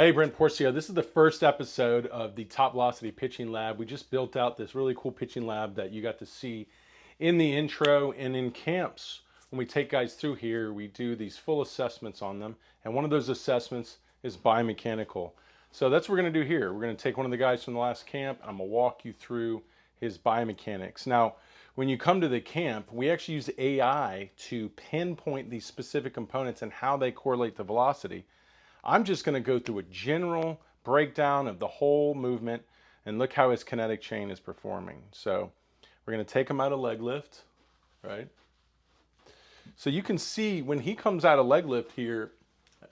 Hey, Brent Porcio. This is the first episode of the TopVelocity Pitching Lab. We just built out this really cool pitching lab that you got to see in the intro and in camps. When we take guys through here, we do these full assessments on them. And one of those assessments is biomechanical. So that's what we're going to do here. We're going to take one of the guys from the last camp. I'm going to walk you through his biomechanics. Now, when you come to the camp, we actually use AI to pinpoint these specific components and how they correlate to velocity. I'm just going to go through a general breakdown of the whole movement and look how his kinetic chain is performing. So we're going to take him out of leg lift, right? So you can see when he comes out of leg lift here,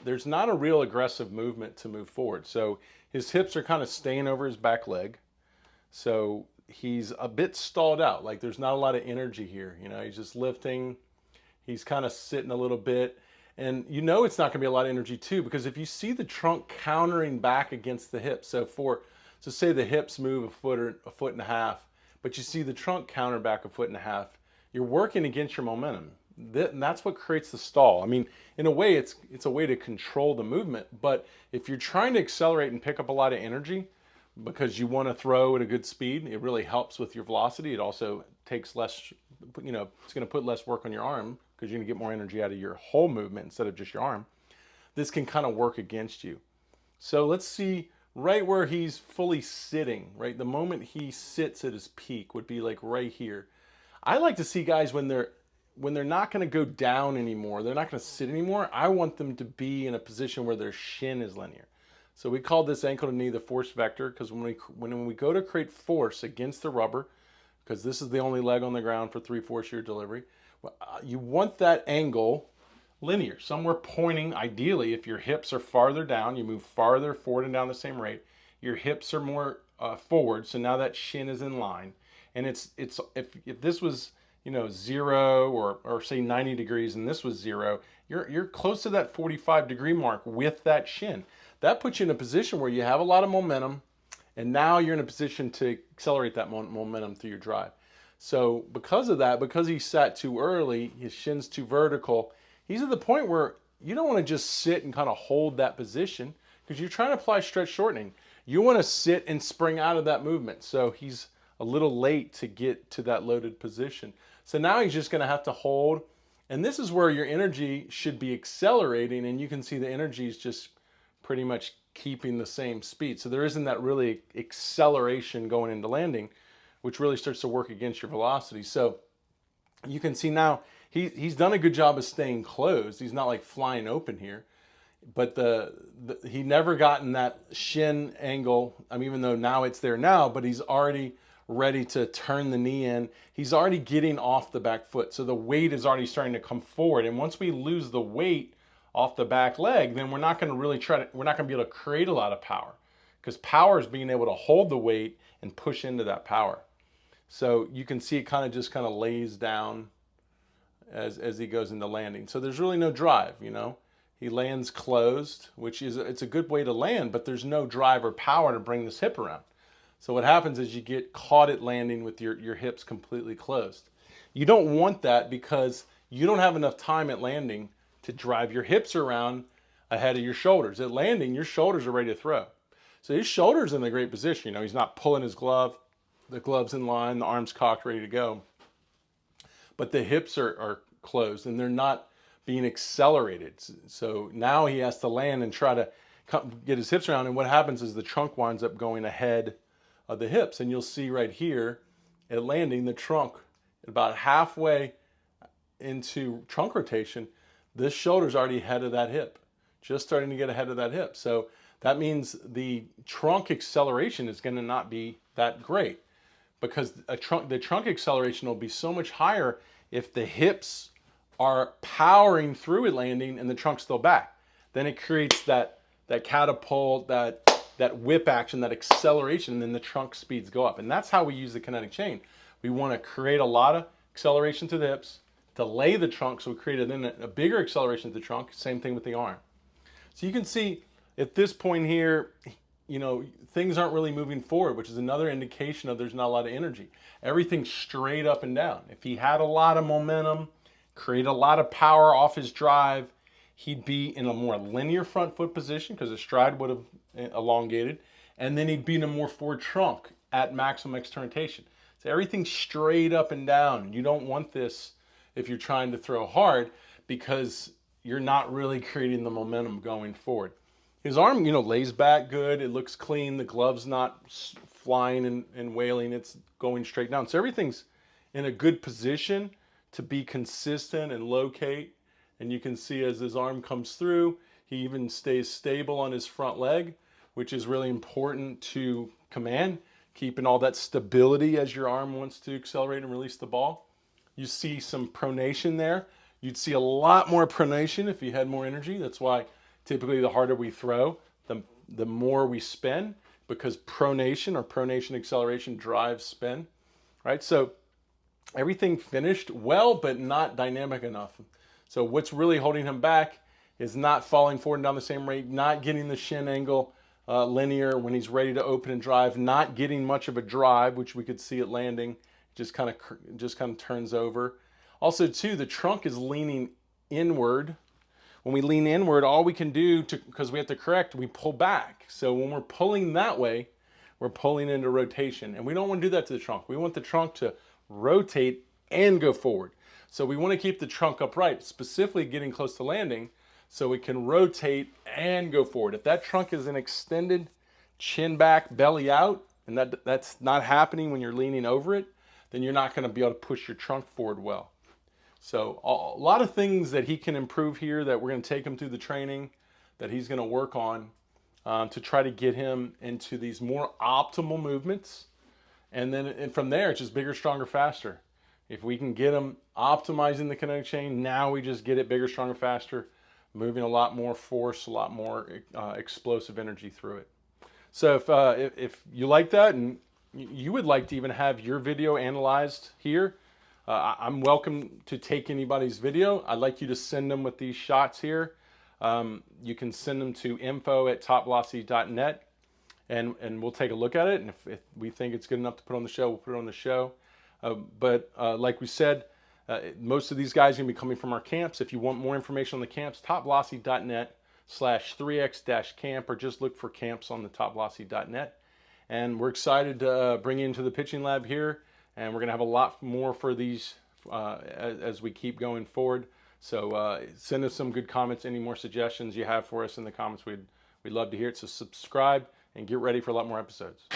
there's not a real aggressive movement to move forward. So his hips are kind of staying over his back leg. So he's a bit stalled out. Like there's not a lot of energy here. You know, he's just lifting. He's kind of sitting a little bit. And you know it's not going to be a lot of energy too, because if you see the trunk countering back against the hips, so say the hips move a foot or a foot and a half, but you see the trunk counter back a foot and a half, you're working against your momentum. And that's what creates the stall. I mean, in a way, it's a way to control the movement, but if you're trying to accelerate and pick up a lot of energy because you want to throw at a good speed, it really helps with your velocity. It also takes less, it's going to put less work on your arm, because you're going to get more energy out of your whole movement instead of just your arm. This can kind of work against you. So let's see right where he's fully sitting, right? The moment he sits at his peak would be like right here. I like to see guys when they're not going to go down anymore, they're not going to sit anymore. I want them to be in a position where their shin is linear. So we call this ankle to knee the force vector, because when we go to create force against the rubber, because this is the only leg on the ground for 3/4 shear delivery, you want that angle linear, somewhere pointing. Ideally, if your hips are farther down, you move farther forward and down the same rate. Your hips are more forward, so now that shin is in line. And it's if this was 0 or say 90 degrees and this was 0, you're close to that 45-degree mark with that shin. That puts you in a position where you have a lot of momentum, and now you're in a position to accelerate that momentum through your drive. So because of that, because he sat too early, his shin's too vertical, he's at the point where you don't want to just sit and kind of hold that position, because you're trying to apply stretch shortening. You want to sit and spring out of that movement. So he's a little late to get to that loaded position. So now he's just going to have to hold. And this is where your energy should be accelerating, and you can see the energy is just pretty much keeping the same speed. So there isn't that really acceleration going into landing, which really starts to work against your velocity. So you can see now he's done a good job of staying closed. He's not like flying open here, but he never gotten that shin angle. I mean, even though now it's there now, but he's already ready to turn the knee in. He's already getting off the back foot. So the weight is already starting to come forward. And once we lose the weight off the back leg, then we're not going to be able to create a lot of power, because power is being able to hold the weight and push into that power. So you can see it kind of lays down as he goes into landing. So there's really no drive, He lands closed, it's a good way to land, but there's no drive or power to bring this hip around. So what happens is you get caught at landing with your hips completely closed. You don't want that, because you don't have enough time at landing to drive your hips around ahead of your shoulders. At landing, your shoulders are ready to throw. So his shoulder's in a great position. He's not pulling his glove. The glove's in line, the arm's cocked, ready to go. But the hips are closed, and they're not being accelerated. So now he has to land and try to get his hips around. And what happens is the trunk winds up going ahead of the hips. And you'll see right here at landing, the trunk, about halfway into trunk rotation, this shoulder's already ahead of that hip, just starting to get ahead of that hip. So that means the trunk acceleration is going to not be that great, because the trunk acceleration will be so much higher if the hips are powering through at landing and the trunk's still back. Then it creates that catapult, that whip action, that acceleration, and then the trunk speeds go up. And that's how we use the kinetic chain. We want to create a lot of acceleration to the hips, delay the trunk, so we create a bigger acceleration to the trunk. Same thing with the arm. So you can see at this point here, things aren't really moving forward, which is another indication of there's not a lot of energy. Everything's straight up and down. If he had a lot of momentum, create a lot of power off his drive, he'd be in a more linear front foot position because his stride would have elongated, and then he'd be in a more forward trunk at maximum externation. So everything's straight up and down. You don't want this if you're trying to throw hard because you're not really creating the momentum going forward. His arm, lays back good. It looks clean. The glove's not flying and wailing. It's going straight down. So everything's in a good position to be consistent and locate. And you can see as his arm comes through, he even stays stable on his front leg, which is really important to command, keeping all that stability as your arm wants to accelerate and release the ball. You see some pronation there. You'd see a lot more pronation if you had more energy. That's why typically the harder we throw, the more we spin, because pronation or pronation acceleration drives spin, right? So everything finished well, but not dynamic enough. So what's really holding him back is not falling forward and down the same rate, not getting the shin angle linear when he's ready to open and drive, not getting much of a drive, which we could see it landing, just kind of turns over. Also, too, the trunk is leaning inward. When we lean inward, all we can do, because we have to correct, we pull back. So when we're pulling that way, we're pulling into rotation. And we don't want to do that to the trunk. We want the trunk to rotate and go forward. So we want to keep the trunk upright, specifically getting close to landing, so we can rotate and go forward. If that trunk is an extended chin back, belly out, and that's not happening when you're leaning over it, then you're not going to be able to push your trunk forward well. So a lot of things that he can improve here that we're going to take him through the training that he's going to work on to try to get him into these more optimal movements. And from there, it's just bigger, stronger, faster. If we can get him optimizing the kinetic chain, now we just get it bigger, stronger, faster, moving a lot more force, a lot more explosive energy through it. So if you like that and you would like to even have your video analyzed here, I'm welcome to take anybody's video. I'd like you to send them with these shots here. You can send them to info@TopVelocity.net and we'll take a look at it. And if we think it's good enough to put on the show, we'll put it on the show. But like we said, most of these guys are going to be coming from our camps. If you want more information on the camps, TopVelocity.net/3x-camp, or just look for camps on the TopVelocity.net. And we're excited to bring you into the pitching lab here. And we're going to have a lot more for these as we keep going forward. So send us some good comments, any more suggestions you have for us in the comments. We'd love to hear it. So subscribe and get ready for a lot more episodes.